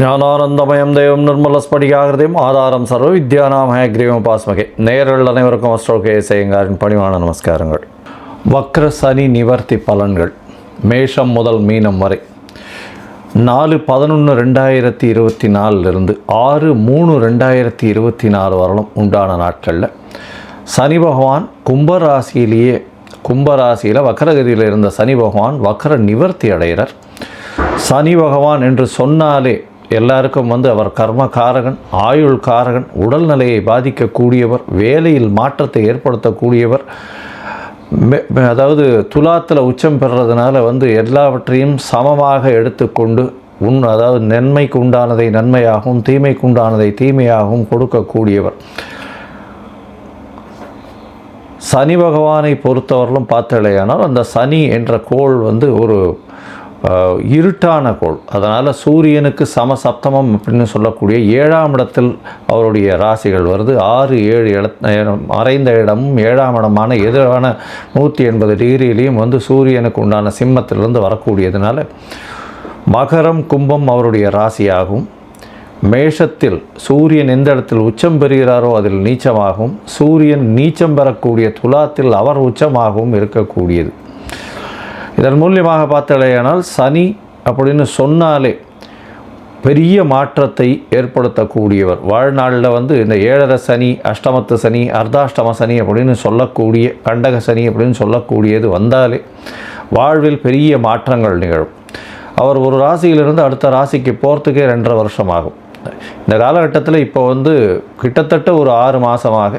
ஞானானந்தமயம் தெய்வம் நிர்மலஸ்படிகாகிருதியும் ஆதாரம் சர்வ வித்யானாம் ஹயக்ரீவம் பாஸ்மகே. நேயர்கள் அனைவருக்கும் அஸ்ட்ரோகே செய்யுங்காரின் பணிவான நமஸ்காரங்கள். வக்ர சனி நிவர்த்தி பலன்கள் மேஷம் முதல் மீனம் வரை 4/11/2024 6/3/2024 வரலும் உண்டான நாட்களில் சனி பகவான் கும்பராசியில் வக்கரகதியில் இருந்த சனி பகவான் வக்கர நிவர்த்தி அடைகிறார். சனி பகவான் என்று சொன்னாலே எல்லாருக்கும் அவர் கர்மகாரகன், ஆயுள் காரகன், உடல்நிலையை பாதிக்கக்கூடியவர், வேலையில் மாற்றத்தை ஏற்படுத்தக்கூடியவர். அதாவது துலாத்தில் உச்சம் பெறுறதுனால எல்லாவற்றையும் சமமாக எடுத்துக்கொண்டு அதாவது நன்மைக்கு உண்டானதை நன்மையாகவும் தீமைக்கு உண்டானதை தீமையாகவும் கொடுக்கக்கூடியவர். சனி பகவானை பொறுத்தவரையிலும் பார்த்தலையானால் அந்த சனி என்ற கோள் ஒரு இருட்டான கோள். அதனால் சூரியனுக்கு சமசப்தமம் அப்படின்னு சொல்லக்கூடிய 7ஆம் இடத்தில் அவருடைய ராசிகள் வருது. 6, 7 மறைந்த இடமும் 7ஆம் இடமான எதிரான 180 டிகிரியிலையும் சூரியனுக்கு உண்டான சிம்மத்திலிருந்து வரக்கூடியதுனால மகரம் கும்பம் அவருடைய ராசியாகும். மேஷத்தில் சூரியன் எந்த இடத்தில் உச்சம் பெறுகிறாரோ அதில் நீச்சமாகவும், சூரியன் நீச்சம் பெறக்கூடிய துலாத்தில் அவர் உச்சமாகவும் இருக்கக்கூடியது. இதன் மூலியமாக பார்த்தலையானால் சனி அப்படின்னு சொன்னாலே பெரிய மாற்றத்தை ஏற்படுத்தக்கூடியவர். வாழ்நாளில் இந்த 7.5 சனி, அஷ்டமத்து சனி, அர்த்தாஷ்டம சனி அப்படின்னு சொல்லக்கூடிய கண்டக சனி அப்படின்னு சொல்லக்கூடியது வந்தாலே வாழ்வில் பெரிய மாற்றங்கள் நிகழும். அவர் ஒரு ராசியிலிருந்து அடுத்த ராசிக்கு போகிறதுக்கே 2.5 வருஷம் ஆகும். இந்த காலகட்டத்தில் இப்போ கிட்டத்தட்ட ஒரு 6 மாதமாக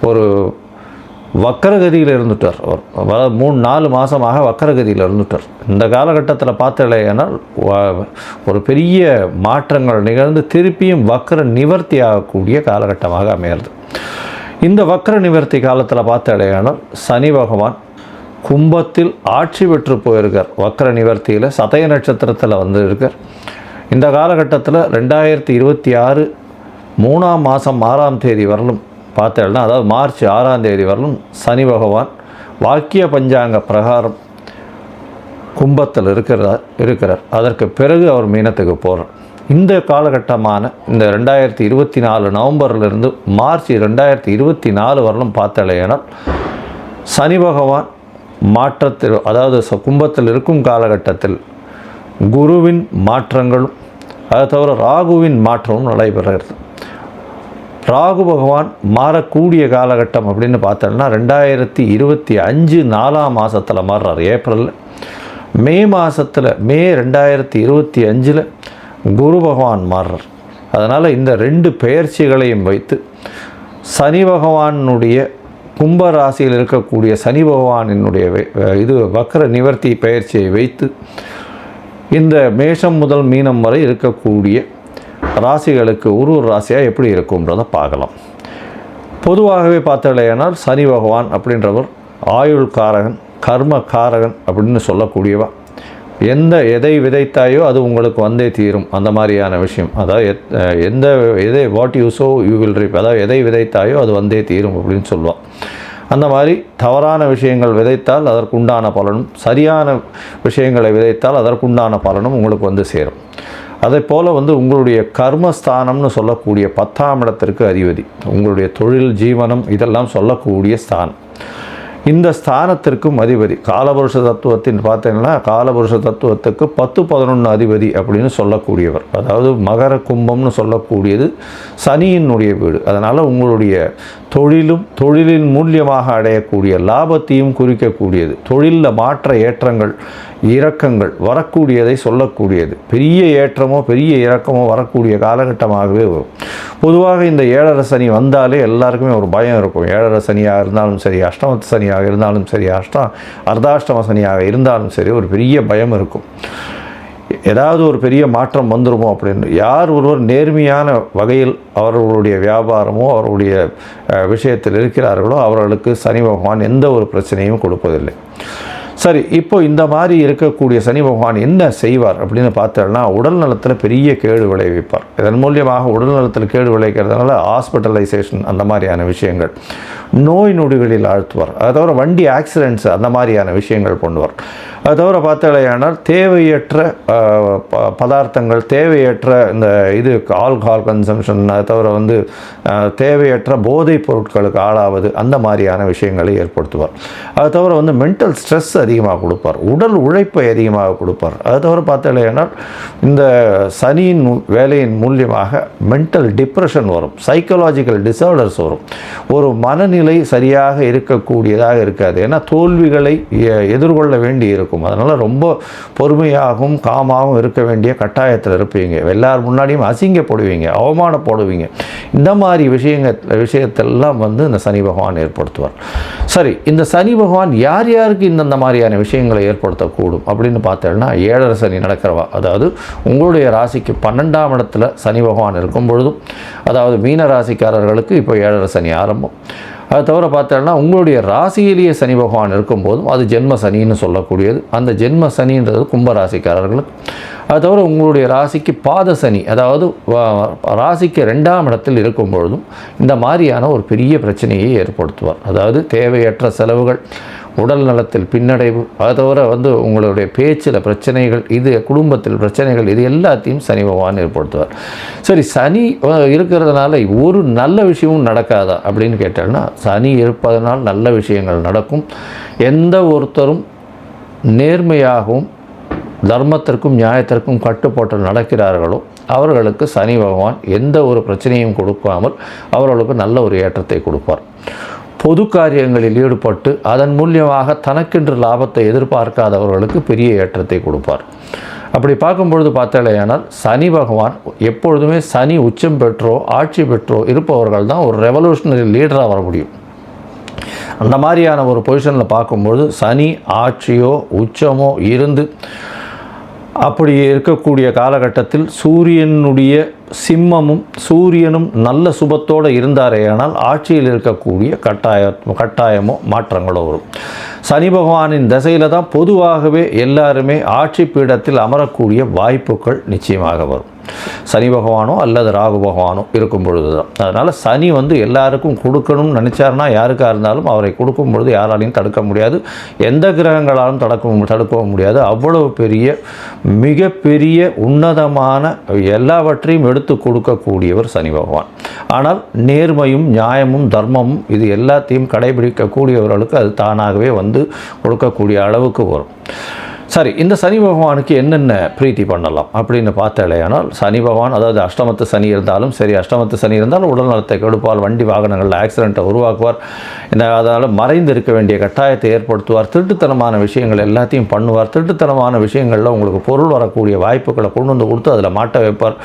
ஒரு வக்கரகதியில் இருந்துட்டார். அவர் 3-4 மாதமாக வக்கரகதியில் இருந்துட்டார். இந்த காலகட்டத்தில் பார்த்தலையானால் ஒரு பெரிய மாற்றங்கள் நிகழ்ந்து திருப்பியும் வக்கர நிவர்த்தி ஆகக்கூடிய காலகட்டமாக அமையிறது. இந்த வக்கர நிவர்த்தி காலத்தில் பார்த்தலையானால் சனி பகவான் கும்பத்தில் ஆட்சி பெற்று போயிருக்கார். வக்கர நிவர்த்தியில் சதய நட்சத்திரத்தில் இருக்கார். இந்த காலகட்டத்தில் 2026 3ஆம் மாதம் 6ஆம் தேதி வரலும் பார்த்தேன்னா, அதாவது மார்ச் 6ஆம் தேதி வரலும் சனி பகவான் வாக்கிய பஞ்சாங்க பிரகாரம் கும்பத்தில் இருக்கிறார். அதற்கு பிறகு அவர் மீனத்துக்கு போகிறார். இந்த காலகட்டமான இந்த 2024 நவம்பரிலிருந்து மார்ச் 2024 வரலும் பார்த்தலையானால் சனி பகவான் மாற்றத்தில், அதாவது கும்பத்தில் இருக்கும் காலகட்டத்தில் குருவின் மாற்றங்களும் அதை தவிர ராகுவின் மாற்றமும் நடைபெறுகிறது. ராகு பகவான் மாறக்கூடிய காலகட்டம் அப்படின்னு பார்த்தோம்னா 2025 4ஆம் மாதத்தில் மாறுறார். ஏப்ரலில். மே மாதத்தில் மே 2025 குரு பகவான் மாறுறார். அதனால் இந்த 2 பெயர்ச்சிகளையும் வைத்து சனி பகவானுடைய கும்பராசியில் இருக்கக்கூடிய சனி பகவானினுடைய வக்கர நிவர்த்தி பெயர்ச்சியை வைத்து இந்த மேஷம் முதல் மீனம் வரை இருக்கக்கூடிய ராசிகளுக்கு ஒரு ராசியாக எப்படி இருக்கும்ன்றதை பார்க்கலாம். பொதுவாகவே பார்த்தலையானால் சனி பகவான் அப்படின்றவர் ஆயுள் காரகன், கர்ம காரகன் அப்படின்னு சொல்லக்கூடியவா. எதை விதைத்தாயோ அது உங்களுக்கு வந்தே தீரும், அந்த மாதிரியான விஷயம். அதாவது what you so you will ரீப், அதாவது எதை விதைத்தாயோ அது வந்தே தீரும் அப்படின்னு சொல்லுவாள். அந்த மாதிரி தவறான விஷயங்கள் விதைத்தால் அதற்குண்டான பலனும், சரியான விஷயங்களை விதைத்தால் அதற்குண்டான பலனும் உங்களுக்கு சேரும். அதே போல் உங்களுடைய கர்மஸ்தானம்னு சொல்லக்கூடிய 10ஆம் இடத்திற்கு அதிபதி, உங்களுடைய தொழில் ஜீவனம் இதெல்லாம் சொல்லக்கூடிய ஸ்தானம். இந்த ஸ்தானத்திற்கும் அதிபதி காலபுருஷ தத்துவத்தின் பார்த்தீங்கன்னா காலபுருஷ தத்துவத்துக்கு 10-11 அதிபதி அப்படின்னு சொல்லக்கூடியவர். அதாவது மகர கும்பம்னு சொல்லக்கூடியது சனியினுடைய வீடு. அதனால் உங்களுடைய தொழிலின் மூலியமாக அடையக்கூடிய லாபத்தையும் குறிக்கக்கூடியது. தொழிலில் மாற்ற ஏற்றங்கள் இறக்கங்கள் வரக்கூடியதை சொல்லக்கூடியது. பெரிய ஏற்றமோ பெரிய இறக்கமோ வரக்கூடிய காலகட்டமாகவே வரும். பொதுவாக இந்த 7.5 சனி வந்தாலே எல்லாருக்குமே ஒரு பயம் இருக்கும். 7.5 சனியாக இருந்தாலும் சரி, அஷ்டமத்து சனியாக இருந்தாலும் சரி, அர்த்தாஷ்டம சனியாக இருந்தாலும் சரி, ஒரு பெரிய பயம் இருக்கும். ஏதாவது ஒரு பெரிய மாற்றம் வந்துடுமோ அப்படின்னு. யார் ஒருவர் நேர்மையான வகையில் அவர்களுடைய வியாபாரமோ அவருடைய விஷயத்தில் இருக்கிறார்களோ அவர்களுக்கு சனி பகவான் எந்த ஒரு பிரச்சனையும் கொடுப்பதில்லை. சரி, இப்போ இந்த மாதிரி இருக்கக்கூடிய சனி பகவான் என்ன செய்வார் அப்படின்னு பார்த்தோம்னா, உடல் நலத்தில் பெரிய கேடு விளைவிப்பார். இதன் மூலியமாக உடல் நலத்தில் கேடு விளைவிக்கிறதுனால ஹாஸ்பிட்டலைசேஷன் அந்த மாதிரியான விஷயங்கள், நோய் நொடிகளில் ஆழ்த்துவார். அது தவிர வண்டி ஆக்சிடென்ட்ஸ் அந்த மாதிரியான விஷயங்கள் பண்ணுவார். அது தவிர பார்த்தாலேயானால் தேவையற்ற பதார்த்தங்கள், தேவையற்ற இந்த ஆல்கஹால் கன்சம்ஷன், அது தவிர தேவையற்ற போதைப் பொருட்களுக்கு ஆளாவது, அந்த மாதிரியான விஷயங்களை ஏற்படுத்துவார். அது தவிர மென்டல் ஸ்ட்ரெஸ் அதிகமாக கொடுப்பார், உடல் உழைப்பை அதிகமாக கொடுப்பார். அது தவிர பார்த்தாலேயானால் இந்த சனியின் வேலையின் மூலியமாக மென்டல் டிப்ரெஷன் வரும், சைக்கலாஜிக்கல் டிசார்டர்ஸ் வரும், ஒரு மனநிலை சரியாக இருக்கக்கூடியதாக இருக்காது. ஏன்னா தோல்விகளை எதிர்கொள்ள வேண்டி இருக்கும். அதனால் ரொம்ப பொறுமையாகவும் காமாகவும் இருக்க வேண்டிய கட்டாயத்தில் இருப்பீங்க. எல்லார் முன்னாடியும் அசிங்கப்படுவீங்க, அவமானப்படுவீங்க. இந்த மாதிரி விஷயத்தெல்லாம் இந்த சனி பகவான் ஏற்படுத்துவார். சரி, இந்த சனி பகவான் யார் யாருக்கு இந்த மாதிரியான விஷயங்களை ஏற்படுத்தக்கூடும் அப்படின்னு பார்த்தோம்னா, 7.5 சனி நடக்கிறவா, அதாவது உங்களுடைய ராசிக்கு 12ஆம் இடத்துல சனி பகவான் இருக்கும் பொழுதும், அதாவது மீன ராசிக்காரர்களுக்கு இப்போ 7.5 சனி ஆரம்பம். அது தவிர பார்த்தோம்னா உங்களுடைய ராசியிலேயே சனி பகவான் இருக்கும்போதும் அது ஜென்ம சனின்னு சொல்லக்கூடியது. அந்த ஜென்ம சனின்றது கும்பராசிக்காரர்களுக்கு. அது தவிர உங்களுடைய ராசிக்கு பாத சனி, அதாவது ராசிக்கு 2ஆம் இடத்தில் இருக்கும் பொழுதும் இந்த மாதிரியான ஒரு பெரிய பிரச்சனையை ஏற்படுத்துவார். அதாவது தேவையற்ற செலவுகள், உடல் நலத்தில் பின்னடைவு, அது தவிர உங்களுடைய பேச்சில் பிரச்சனைகள், இது குடும்பத்தில் பிரச்சனைகள், இது எல்லாத்தையும் சனி பகவான் ஏற்படுத்துவார். சரி, சனி இருக்கிறதுனால ஒரு நல்ல விஷயமும் நடக்காதா அப்படின்னு கேட்டோம்னா, சனி இருப்பதனால் நல்ல விஷயங்கள் நடக்கும். எந்த ஒருத்தரும் நேர்மையாகவும் தர்மத்திற்கும் நியாயத்திற்கும் கட்டுப்பட்டு நடக்கிறார்களோ அவர்களுக்கு சனி பகவான் எந்த ஒரு பிரச்சனையும் கொடுக்காமல் அவர்களுக்கு நல்ல ஒரு ஏற்றத்தை கொடுப்பார். பொது காரியங்களில் ஈடுபட்டு அதன் மூலியமாக தனக்கென்று லாபத்தை எதிர்பார்க்காதவர்களுக்கு பெரிய ஏற்றத்தை கொடுப்பார். அப்படி பார்க்கும்பொழுது பார்த்தாலேயானால் சனி பகவான் எப்பொழுதுமே சனி உச்சம் பெற்றோ ஆட்சி பெற்றோ இருப்பவர்கள் தான் ஒரு ரெவல்யூஷனரி லீடராக வர முடியும். அந்த மாதிரியான ஒரு பொசிஷனில் பார்க்கும்பொழுது சனி ஆட்சியோ உச்சமோ இருந்து அப்படி இருக்கக்கூடிய காலகட்டத்தில் சூரியனுடைய சிம்மமும் சூரியனும் நல்ல சுபத்தோடு இருந்தாரேயானால் ஆட்சியில் இருக்கக்கூடிய கட்டாயமோ மாற்றங்களோ வரும். சனி பகவானின் திசையில் தான் பொதுவாகவே எல்லாருமே ஆட்சி பீடத்தில் அமரக்கூடிய வாய்ப்புகள் நிச்சயமாக வரும். சனி பகவானோ அல்லது ராகு பகவானோ இருக்கும் பொழுது தான். அதனால் சனி எல்லாருக்கும் கொடுக்கணும்னு நினச்சாருன்னா யாருக்காக இருந்தாலும் அவரை கொடுக்கும் பொழுது யாராலையும் தடுக்க முடியாது, எந்த கிரகங்களாலும் தடுக்கவும் முடியாது. அவ்வளவு பெரிய மிகப்பெரிய உன்னதமான எல்லாவற்றையும் எடுத்து கொடுக்கக்கூடியவர் சனி பகவான். ஆனால் நேர்மையும் நியாயமும் தர்மமும் இது எல்லாத்தையும் கடைபிடிக்கக்கூடியவர்களுக்கு அது தானாகவே கொடுக்கக்கூடிய அளவுக்கு வரும். சரி, இந்த சனி பகவானுக்கு என்னென்ன பிரீத்தி பண்ணலாம் அப்படின்னு பார்த்தாலேயானால், சனி பகவான் அதாவது அஷ்டமத்து சனி இருந்தாலும் சரி, அஷ்டமத்து சனி இருந்தாலும் உடல் நலத்தை கெடுப்பார், வண்டி வாகனங்களில் ஆக்சிடெண்ட்டை உருவாக்குவார், அதனால் மறைந்து இருக்க வேண்டிய கட்டாயத்தை ஏற்படுத்துவார், திருட்டுத்தனமான விஷயங்கள் எல்லாத்தையும் பண்ணுவார், திருட்டுத்தனமான விஷயங்களில் உங்களுக்கு பொருள் வரக்கூடிய வாய்ப்புகளை கொண்டு கொடுத்து அதில் மாட்ட வைப்பார்.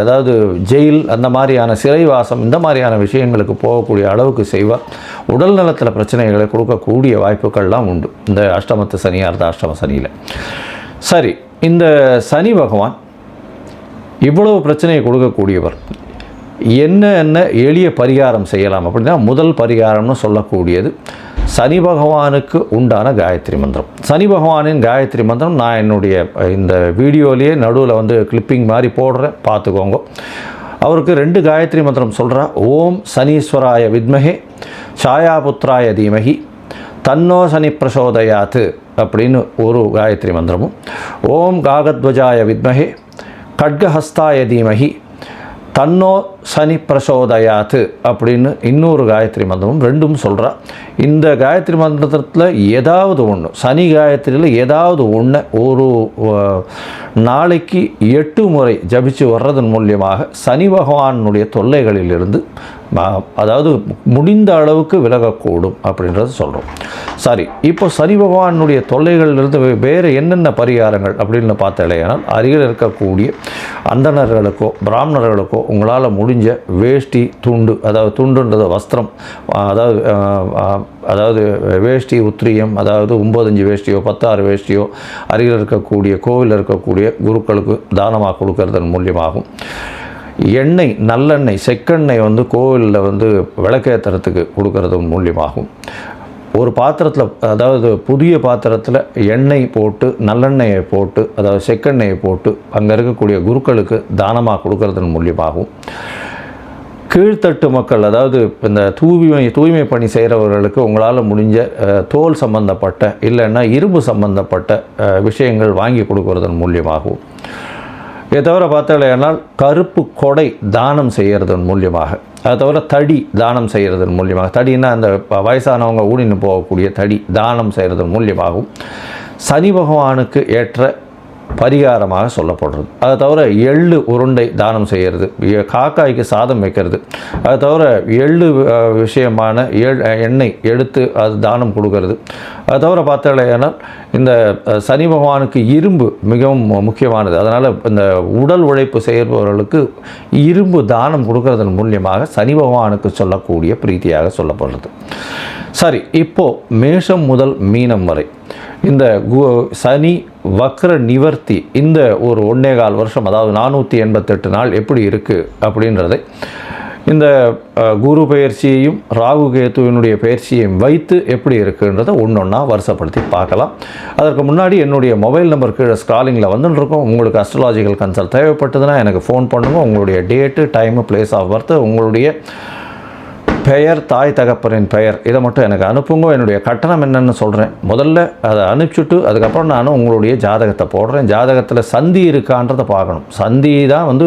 அதாவது ஜெயில், அந்த மாதிரியான சிறைவாசம், இந்த மாதிரியான விஷயங்களுக்கு போகக்கூடிய அளவுக்கு செய்வார். உடல் நலத்தில் பிரச்சனைகளை கொடுக்கக்கூடிய வாய்ப்புகள்லாம் உண்டு இந்த அஷ்டமத்து சனியாக இருந்தால் அஷ்டம சனியில். சரி, இந்த சனி பகவான் இவ்வளவு பிரச்சனையை கொடுக்கக்கூடியவர். என்ன எளிய பரிகாரம் செய்யலாம் அப்படின்னா, முதல் பரிகாரம்னு சொல்லக்கூடியது சனி பகவானுக்கு உண்டான காயத்ரி மந்திரம். சனி பகவானின் காயத்ரி மந்திரம் நான் என்னுடைய இந்த வீடியோலேயே நடுவில் கிளிப்பிங் மாதிரி போடுறேன், பார்த்துக்கோங்க. அவருக்கு 2 காயத்ரி மந்திரம் சொல்கிறா. ஓம் சனீஸ்வராய வித்மஹே சாயாபுத்ராய தீமஹி தன்னோ சனி பிரசோதயாத்து அப்படின்னு ஒரு காயத்ரி மந்திரமும், ஓம் காகத்வஜாய வித்மஹே கட்கஹஸ்தாய தீமஹி தன்னோ சனி பிரசோதயாத்து அப்படின்னு இன்னொரு காயத்ரி மந்திரமும் 2ம் சொல்கிறா. இந்த காயத்ரி மந்திரத்தில் ஏதாவது ஒன்று, சனி காயத்ரியில் ஏதாவது ஒன்று ஒரு நாளைக்கு 8 முறை ஜபிச்சு வர்றதன் மூலியமாக சனி பகவானுடைய தொல்லைகளிலிருந்து அதாவது முடிந்த அளவுக்கு விலகக்கூடும் அப்படின்றது சொல்கிறோம். சரி, இப்போ சனி பகவானுடைய தொல்லைகளிலிருந்து வேறு என்னென்ன பரிகாரங்கள் அப்படின்னு பார்த்தாலேயானால், அருகில் இருக்கக்கூடிய அந்தணர்களுக்கோ பிராமணர்களுக்கோ உங்களால் முடிஞ்ச வேஷ்டி துண்டு, அதாவது துண்டுன்றது வஸ்திரம், அதாவது வேஷ்டி உத்திரியம், அதாவது 9 வேஷ்டியோ 16 வேஷ்டியோ அருகில் இருக்கக்கூடிய கோவிலில் இருக்கக்கூடிய குருக்களுக்கு தானமாக கொடுக்கறதன் மூலியமாகும். எண்ணெய், நல்லெண்ணெய், செக்கெண்ணெய் கோவிலில் விளக்கேற்றுறதுக்கு கொடுக்கறது மூலியமாகும். ஒரு பாத்திரத்தில், அதாவது புதிய பாத்திரத்தில் எண்ணெய் போட்டு, நல்லெண்ணெயை போட்டு, அதாவது செக்கெண்ணெயை போட்டு அங்கே இருக்கக்கூடிய குருக்களுக்கு தானமாக கொடுக்கறதன் மூலியமாகவும், கீழ்த்தட்டு மக்கள், அதாவது இந்த தூய்மை பணி செய்கிறவர்களுக்கு உங்களால் முடிஞ்ச தோல் சம்பந்தப்பட்ட இல்லைன்னா இரும்பு சம்பந்தப்பட்ட விஷயங்கள் வாங்கி கொடுக்கறதன் மூலியமாகவும், இதை தவிர பார்த்தாலேனால் கருப்பு கொடை தானம் செய்கிறதன் மூலியமாக, அதை தவிர தடி தானம் செய்கிறதன் மூலியமாக, தடின்னா அந்த வயசானவங்க ஊனின்னு போகக்கூடிய தடி தானம் செய்கிறதன் மூலியமாகவும் சனி பகவானுக்கு ஏற்ற பரிகாரமாக சொல்லப்படுறது. அதை தவிர எள்ளு உருண்டை தானம் செய்கிறது, காக்காய்க்கு சாதம் வைக்கிறது, அதை தவிர எள்ளு விஷயமான எண்ணெய் எடுத்து அது தானம் கொடுக்கறது. அதை தவிர பார்த்தாலேனால் இந்த சனி பகவானுக்கு இரும்பு மிகவும் முக்கியமானது. அதனால் இந்த உடல் உழைப்பு செய்பவர்களுக்கு இரும்பு தானம் கொடுக்கறதன் மூலியமாக சனி பகவானுக்கு சொல்லக்கூடிய பிரீத்தியாக சொல்லப்படுறது. சரி, இப்போது மேஷம் முதல் மீனம் வரை இந்த சனி வக்ர நிவர்த்தி இந்த ஒரு 1.25 வருஷம், அதாவது 488 நாள் எப்படி இருக்குது அப்படின்றதை இந்த குரு பயிற்சியையும் ராகு கேத்துவினுடைய பயிற்சியையும் வைத்து எப்படி இருக்குன்றதை ஒன்றொன்னா வருஷப்படுத்தி பார்க்கலாம். அதற்கு முன்னாடி என்னுடைய மொபைல் நம்பர் கீழே ஸ்க்ராலிங்கில் வந்துட்டு இருக்கோம். உங்களுக்கு அஸ்ட்ராலாஜிக்கல் கன்சல்ட் தேவைப்பட்டதுன்னா எனக்கு ஃபோன் பண்ணுங்கள். உங்களுடைய date, time, place of birth, உங்களுடைய பெயர், தாய் தகப்பனின் பெயர், இதை மட்டும் எனக்கு அனுப்புங்க. என்னுடைய கட்டணம் என்னென்னு சொல்கிறேன். முதல்ல அதை அனுப்பிச்சுட்டு அதுக்கப்புறம் நான் உங்களுடைய ஜாதகத்தை போடுறேன். ஜாதகத்தில் சந்தி இருக்கான்றதை பார்க்கணும். சந்தி தான்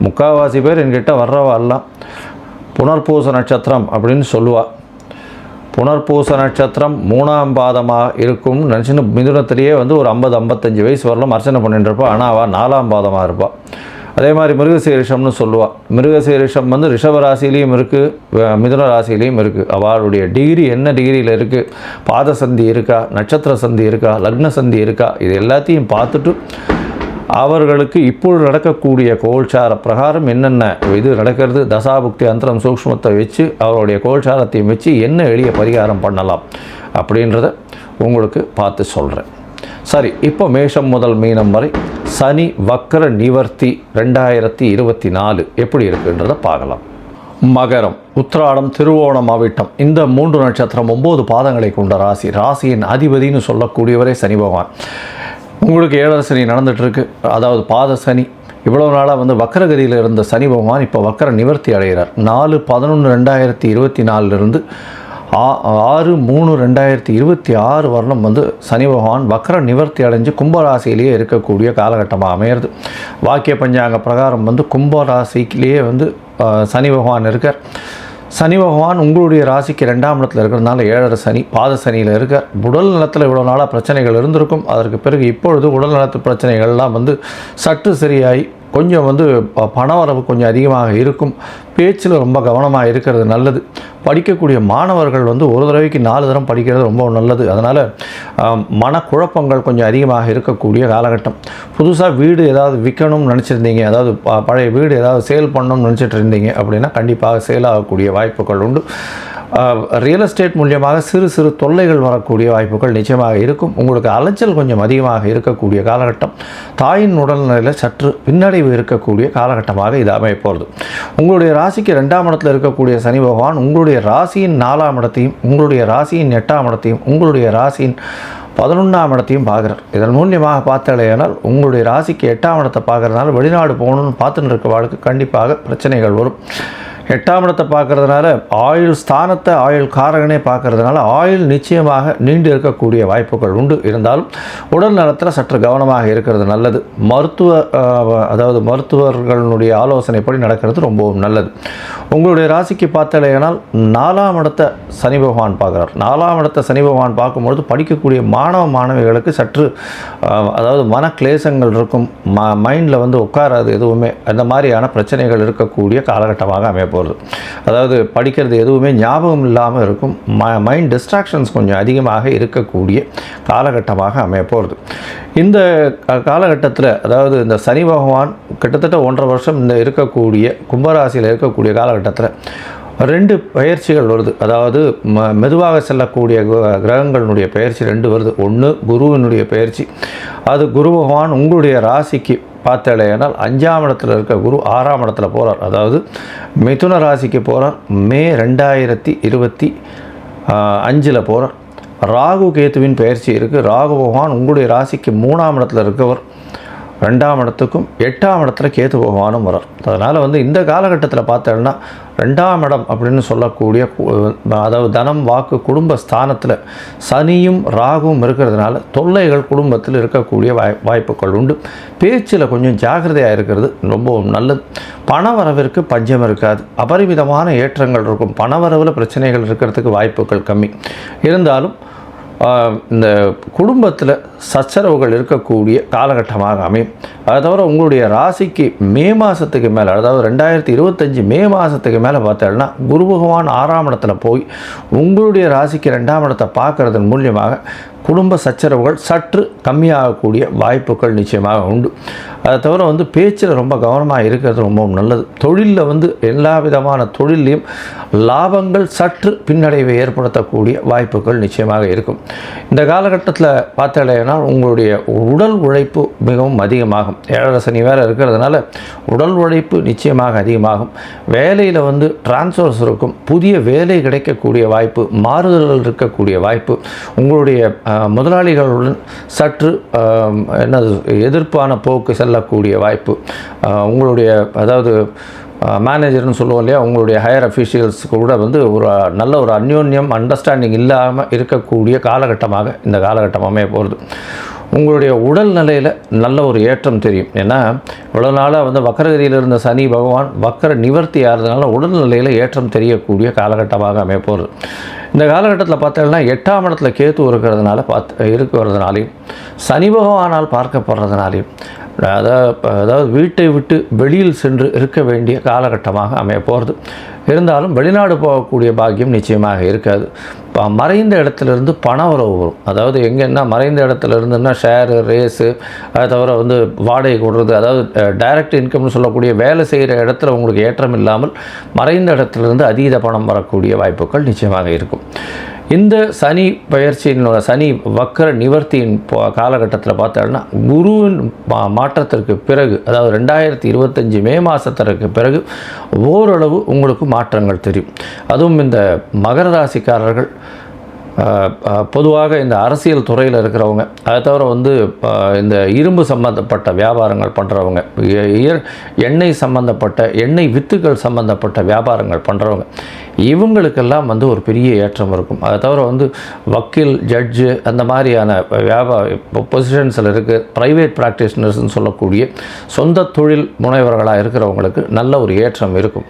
முக்கால்வாசி பேர் என்கிட்ட வர்றவாலாம் புனர்பூச நட்சத்திரம் அப்படின்னு சொல்லுவாள். புனர்பூச நட்சத்திரம் 3ஆம் பாதமாக இருக்கும்னு நினச்சின்னு மிதுனத்திலேயே ஒரு 50-55 வயசு வரலாம் அர்ச்சனை பண்ணிட்டு இருப்பாள். ஆனால் அவள் 4ஆம் பாதமாக இருப்பாள். அதே மாதிரி மிருகசீரிஷம்னு சொல்லுவாள். மிருகசீரிஷம் ரிஷபராசிலையும் இருக்குது, மிதுன ராசிலையும் இருக்குது. அவளுடைய டிகிரி என்ன டிகிரியில் இருக்குது, பாத சந்தி இருக்கா, நட்சத்திர சந்தி இருக்கா, லக்ன சந்தி இருக்கா, இது எல்லாத்தையும் பார்த்துட்டு அவர்களுக்கு இப்பொழுது நடக்கக்கூடிய கோல்சார பிரகாரம் என்னென்ன இது நடக்கிறது, தசாபுக்தி அந்தரம் சூக்ஷ்மத்தை வச்சு அவருடைய கோல்சாரத்தையும் வச்சு என்ன எளிய பரிகாரம் பண்ணலாம் அப்படின்றத உங்களுக்கு பார்த்து சொல்கிறேன். சரி, இப்போ மேஷம் முதல் மீனம் வரை சனி வக்ர நிவர்த்தி 2024 எப்படி இருக்குன்றதை பார்க்கலாம். மகரம், உத்திராடம், திருவோணம், அவிட்டம் இந்த 3 நட்சத்திரம் 9 பாதங்களை கொண்ட ராசி. ராசியின் அதிபதினு சொல்லக்கூடியவரே சனி பகவான். உங்களுக்கு 7 சனி நடந்துகிட்ருக்கு, அதாவது பாத சனி. இவ்வளோ நாளாக வக்கரகதியில் இருந்த சனி பகவான் இப்போ வக்கர நிவர்த்தி அடைகிறார். 4/11/2024 6/3/2026 வரலும் சனி பகவான் வக்ர நிவர்த்தி அடைஞ்சு கும்பராசியிலேயே இருக்கக்கூடிய காலகட்டமாக அமையிறது. வாக்கிய பஞ்சாங்க பிரகாரம் கும்பராசியிலேயே சனி பகவான் இருக்கார். சனி பகவான் உங்களுடைய ராசிக்கு 2ஆம் இடத்துல இருக்கிறதுனால 7 சனி, பாத சனியில் இருக்கார். உடல் நலத்தில் இவ்வளோ நாளாக பிரச்சனைகள் இருந்திருக்கும். அதற்கு பிறகு இப்பொழுது உடல் நலத்து பிரச்சனைகள்லாம் சற்று சரியாகி கொஞ்சம் பணவரவு கொஞ்சம் அதிகமாக இருக்கும். பேச்சில் ரொம்ப கவனமாக இருக்கிறது நல்லது. படிக்கக்கூடிய மாணவர்கள் ஒரு தடவைக்கு 4 தரம் படிக்கிறது ரொம்ப நல்லது. அதனால் மனக்குழப்பங்கள் கொஞ்சம் அதிகமாக இருக்கக்கூடிய காலகட்டம். புதுசாக வீடு ஏதாவது விற்கணும்னு நினச்சிருந்தீங்க, அதாவது பழைய வீடு ஏதாவது சேல் பண்ணணும்னு நினச்சிட்டு இருந்தீங்க அப்படின்னா கண்டிப்பாக சேல் ஆகக்கூடிய வாய்ப்புகள் உண்டு. ரியல் எஸ்டேட் மூலியமாக சிறு சிறு தொல்லைகள் வரக்கூடிய வாய்ப்புகள் நிச்சயமாக இருக்கும். உங்களுக்கு அலைச்சல் கொஞ்சம் அதிகமாக இருக்கக்கூடிய காலகட்டம். தாயின் உடல்நிலையில் சற்று பின்னடைவு இருக்கக்கூடிய காலகட்டமாக இது அமைய போகிறது. உங்களுடைய ராசிக்கு 2ஆம் இடத்தில் இருக்கக்கூடிய சனி பகவான் உங்களுடைய ராசியின் 4ஆம் இடத்தையும், உங்களுடைய ராசியின் 8ஆம் இடத்தையும், உங்களுடைய ராசியின் 11ஆம் இடத்தையும் பார்க்குறார். இதன் மூலியமாக பார்த்தாலேனால் உங்களுடைய ராசிக்கு 8ஆம் இடத்தை பார்க்குறதுனால வெளிநாடு போகணும்னு பார்த்துட்டு இருக்கவாளுக்கு கண்டிப்பாக பிரச்சனைகள் வரும். 8ஆம் இடத்தை பார்க்கறதுனால ஆயுள் ஸ்தானத்தை ஆயுள் காரகனே பார்க்கறதுனால ஆயுள் நிச்சயமாக நீண்டு இருக்கக்கூடிய வாய்ப்புகள் உண்டு. இருந்தாலும் உடல் நலத்தில் சற்று கவனமாக இருக்கிறது நல்லது. அதாவது மருத்துவர்களுடைய ஆலோசனைப்படி நடக்கிறது ரொம்பவும் நல்லது. உங்களுடைய ராசிக்கு பார்த்தாலேனால் 4ஆம் இடத்தை சனி பகவான் பார்க்குறார். 4ஆம் இடத்தை சனி பகவான் பார்க்கும்பொழுது படிக்கக்கூடிய மாணவிகளுக்கு சற்று அதாவது மன கிளேசங்கள் இருக்கும். மைண்டில் உட்காராது எதுவுமே, அந்த மாதிரியான பிரச்சனைகள் இருக்கக்கூடிய காலகட்டமாக அமைய போகிறது. அதாவது படிக்கிறது எதுவுமே ஞாபகம் இல்லாமல் இருக்கும். மைண்ட் டிஸ்ட்ராக்ஷன்ஸ் கொஞ்சம் அதிகமாக இருக்கக்கூடிய காலகட்டமாக அமைய போகிறது. இந்த காலகட்டத்தில் அதாவது இந்த சனி பகவான் கிட்டத்தட்ட 1.5 வருஷம் இந்த இருக்கக்கூடிய கும்பராசியில் இருக்கக்கூடிய காலகட்டத்தில் 2 பயிற்சிகள் வருது. அதாவது மெதுவாக செல்லக்கூடிய கிரகங்களுடைய பயிற்சி 2 வருது. ஒன்று குருவினுடைய பயிற்சி. அது குரு பகவான் உங்களுடைய ராசிக்கு பார்த்தாலேனால் 5ஆம் இடத்துல இருக்க குரு 6ஆம் இடத்துல போகிறார். அதாவது மிதுன ராசிக்கு போகிறார். மே 2025 போகிறார். ராகு கேத்துவின் பயிற்சி இருக்குது. ராகு பகவான் உங்களுடைய ராசிக்கு 3ஆம் இடத்துல இருக்கவர், 2ஆம் இடத்துக்கும் 8ஆம் இடத்துல கேத்து பகவானும் வரார். அதனால் வந்து இந்த காலகட்டத்தில் பார்த்தோம்னா 2ஆம் இடம் அப்படின்னு சொல்லக்கூடிய, அதாவது தனம் வாக்கு குடும்ப ஸ்தானத்தில் சனியும் ராகுவும் இருக்கிறதுனால தொல்லைகள் குடும்பத்தில் இருக்கக்கூடிய வாய்ப்புகள் உண்டு. பேச்சில் கொஞ்சம் ஜாக்கிரதையாக இருக்கிறது ரொம்ப நல்லது. பணவரவிற்கு பஞ்சம் இருக்காது, அபரிமிதமான ஏற்றங்கள் இருக்கும். பணவரவில் பிரச்சனைகள் இருக்கிறதுக்கு வாய்ப்புகள் கம்மி இருந்தாலும் இந்த குடும்பத்தில் சச்சரவுகள் இருக்கக்கூடிய காலகட்டமாக அமையும். அதை தவிர உங்களுடைய ராசிக்கு மே மாதத்துக்கு மேலே, அதாவது 2025 மே மாதத்துக்கு மேலே பார்த்தோம்னா குரு பகவான் 6ஆம் இடத்துல போய் உங்களுடைய ராசிக்கு 2ஆம் இடத்தை பார்க்கறதன் மூலியமாக குடும்ப சச்சரவுகள் சற்று கம்மியாகக்கூடிய வாய்ப்புகள் நிச்சயமாக உண்டு. அதை தவிர வந்து பேச்சில் ரொம்ப கவனமாக இருக்கிறது ரொம்பவும் நல்லது. தொழிலில் வந்து எல்லா விதமான தொழிலையும் லாபங்கள் சற்று பின்னடைவை ஏற்படுத்தக்கூடிய வாய்ப்புகள் நிச்சயமாக இருக்கும். இந்த காலகட்டத்தில் பார்த்தீங்கன்னா உங்களுடைய உடல் உழைப்பு மிகவும் அதிகமாகும். 7 சனி வேறு இருக்கிறதுனால உடல் உழைப்பு நிச்சயமாக அதிகமாகும். வேலையில் வந்து டிரான்ஸ்ஃபர்ஸ் இருக்கும், புதிய வேலை கிடைக்கக்கூடிய வாய்ப்பு, மாறுதல்கள் இருக்கக்கூடிய வாய்ப்பு, உங்களுடைய முதலாளிகளுடன் சற்று என்னது எதிர்ப்பான போக்கு செல்லக்கூடிய வாய்ப்பு, உங்களுடைய அதாவது மேனேஜர்னு சொல்லுவோம் இல்லையா, உங்களுடைய ஹையர் அஃபீஷியல்ஸ் கூட வந்து ஒரு நல்ல ஒரு அந்யோன்யம் அண்டர்ஸ்டாண்டிங் இல்லாமல் இருக்கக்கூடிய காலகட்டமாக இந்த காலகட்டம் அமைய போகிறது. உங்களுடைய உடல் நிலையில் நல்ல ஒரு ஏற்றம் தெரியும். ஏன்னா இவ்வளோ நாளாக வந்து வக்கரகதியில் இருந்த சனி பகவான் வக்கர நிவர்த்தி ஆகிறதுனால உடல்நிலையில் ஏற்றம் தெரியக்கூடிய காலகட்டமாக அமைய போகிறது. இந்த காலகட்டத்தில் பார்த்தீங்கன்னா 8ஆம் இடத்துல கேத்து இருக்கிறதுனாலையும் சனி பகவானால் பார்க்கப்படுறதுனாலையும் அதாவது வீட்டை விட்டு வெளியில் சென்று இருக்க வேண்டிய காலகட்டமாக அமைய போகிறது. இருந்தாலும் வெளிநாடு போகக்கூடிய பாக்கியம் நிச்சயமாக இருக்காது. மறைந்த இடத்துலேருந்து பண உறவு வரும். அதாவது எங்கன்னா மறைந்த இடத்துல இருந்துன்னா ஷேரு, ரேஸு, அதை தவிர வந்து வாடகை கொடுறது, அதாவது டைரக்ட் இன்கம்னு சொல்லக்கூடிய வேலை செய்கிற இடத்துல உங்களுக்கு ஏற்றம் இல்லாமல் மறைந்த இடத்துலேருந்து அதீத பணம் வரக்கூடிய வாய்ப்புகள் நிச்சயமாக இருக்கும். இந்த சனி பயிற்சியினோட சனி வக்கர நிவர்த்தியின் காலகட்டத்தில் பார்த்தோம்னா குருவின் மாற்றத்திற்கு பிறகு, அதாவது 2025 மே மாதத்திற்கு பிறகு ஓரளவு உங்களுக்கு மாற்றங்கள் தெரியும். அதுவும் இந்த மகர ராசிக்காரர்கள் பொதுவாக இந்த அரசியல் துறையில் இருக்கிறவங்க, அதை தவிர வந்து இந்த இரும்பு சம்பந்தப்பட்ட வியாபாரங்கள் பண்ணுறவங்க, எண்ணெய் சம்பந்தப்பட்ட எண்ணெய் வித்துக்கள் சம்பந்தப்பட்ட வியாபாரங்கள் பண்ணுறவங்க, இவங்களுக்கெல்லாம் வந்து ஒரு பெரிய ஏற்றம் இருக்கும். அதை தவிர வந்து வக்கீல், ஜட்ஜு அந்த மாதிரியான பொசிஷன்ஸில் இருக்குது. ப்ரைவேட் ப்ராக்டிஷனர்ஸ்னு சொல்லக்கூடிய சொந்த தொழில் முனைவர்களாக இருக்கிறவங்களுக்கு நல்ல ஒரு ஏற்றம் இருக்கும்.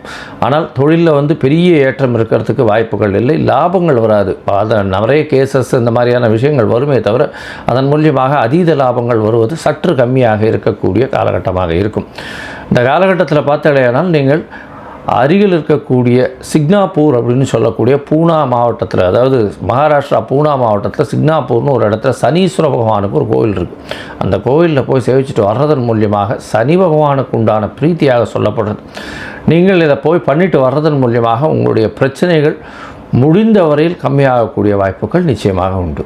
ஆனால் தொழிலில் வந்து பெரிய ஏற்றம் இருக்கிறதுக்கு வாய்ப்புகள் இல்லை, லாபங்கள் வராது. அதை நிறைய கேசஸ் இந்த மாதிரியான விஷயங்கள் வருமே தவிர அதன் மூலியமாக அதீத லாபங்கள் வருவது சற்று கம்மியாக இருக்கக்கூடிய காலகட்டமாக இருக்கும். இந்த காலகட்டத்தில் பார்த்தாலேயானால் நீங்கள் அருகில் இருக்கக்கூடிய சிக்னாப்பூர் அப்படின்னு சொல்லக்கூடிய பூனா மாவட்டத்தில், அதாவது மகாராஷ்டிரா பூனா மாவட்டத்தில் சிக்னாப்பூர்னு ஒரு இடத்துல சனீஸ்வர பகவானுக்கு ஒரு கோவில் இருக்குது. அந்த கோவிலில் போய் சேவிச்சுட்டு வர்றதன் மூலியமாக சனி பகவானுக்கு உண்டான பிரீத்தியாக சொல்லப்படுறது. நீங்கள் இதை போய் பண்ணிட்டு வர்றதன் மூலியமாக உங்களுடைய பிரச்சனைகள் முடிந்த வரையில் கம்மியாகக்கூடிய வாய்ப்புகள் நிச்சயமாக உண்டு.